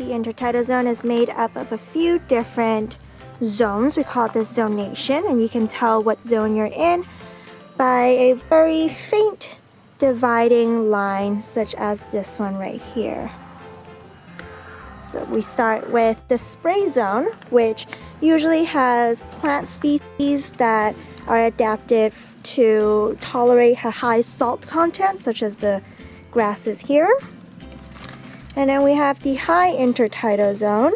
The intertidal zone is made up of a few different zones. We call this zonation, and you can tell what zone you're in by a very faint dividing line, such as this one right here. So we start with the spray zone, which usually has plant species that are adapted to tolerate a high salt content, such as the grasses here. And then we have the high intertidal zone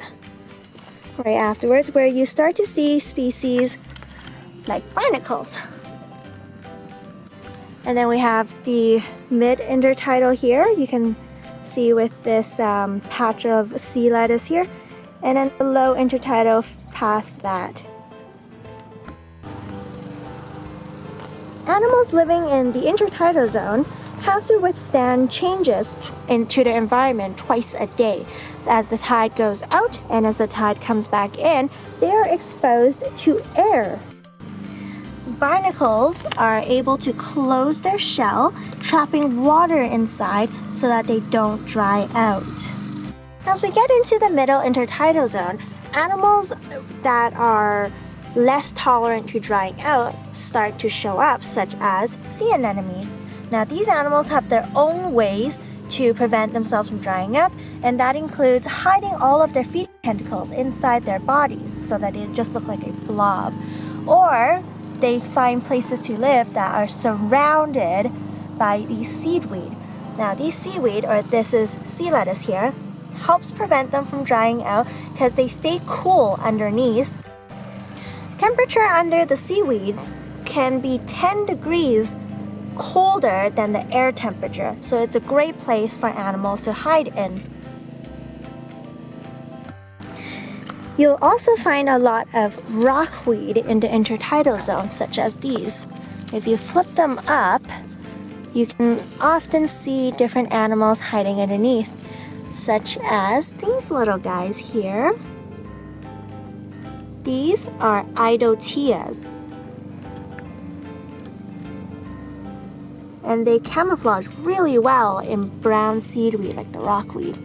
right afterwards, where you start to see species like barnacles. And then we have the mid intertidal here. You can see with this patch of sea lettuce here. And then the low intertidal past that. Animals living in the intertidal zone has to withstand changes into the environment twice a day. As the tide goes out and as the tide comes back in, they are exposed to air. Barnacles are able to close their shell, trapping water inside so that they don't dry out. As we get into the middle intertidal zone, animals that are less tolerant to drying out start to show up, such as sea anemones. Now, these animals have their own ways to prevent themselves from drying up, and that includes hiding all of their feeding tentacles inside their bodies so that they just look like a blob. Or they find places to live that are surrounded by these seaweed. Now, these seaweed, or this is sea lettuce here, helps prevent them from drying out because they stay cool underneath. Temperature under the seaweeds can be 10 degrees colder than the air temperature, so it's a great place for animals to hide in. You'll also find a lot of rockweed in the intertidal zone, such as these. If you flip them up, you can often see different animals hiding underneath, such as these little guys here. These are idoteas, and they camouflage really well in brown seaweed like the rockweed.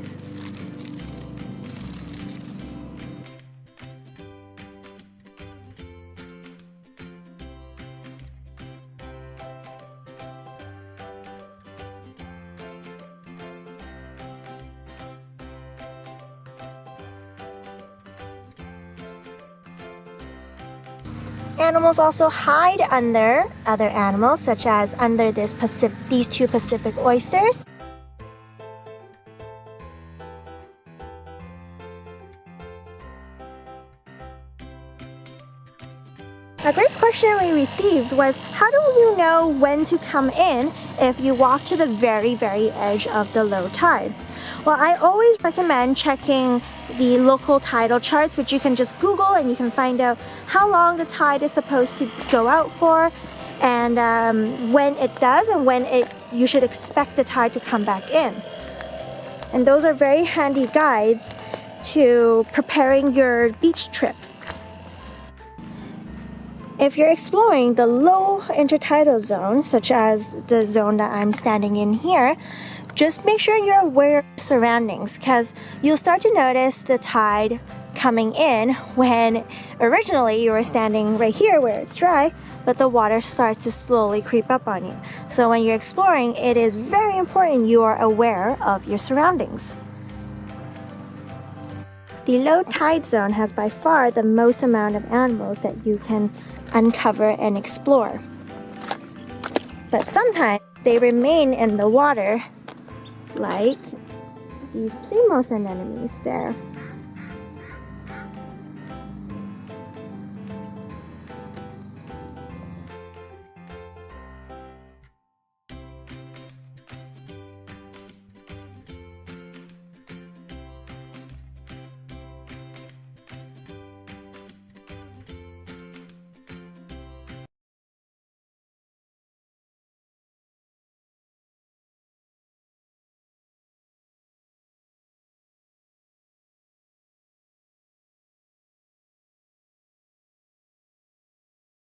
Animals also hide under other animals, such as under these two Pacific oysters. A great question we received was, how do you know when to come in if you walk to the very, very edge of the low tide? Well, I always recommend checking the local tidal charts, which you can just Google and you can find out how long the tide is supposed to go out for, and when it does, and when you should expect the tide to come back in. And those are very handy guides to preparing your beach trip. If you're exploring the low intertidal zone, such as the zone that I'm standing in here, just make sure you're aware of your surroundings, because you'll start to notice the tide coming in when originally you were standing right here where it's dry, but the water starts to slowly creep up on you. So when you're exploring, it is very important you are aware of your surroundings. The low tide zone has by far the most amount of animals that you can uncover and explore. But sometimes they remain in the water, like these plymouth anemones there.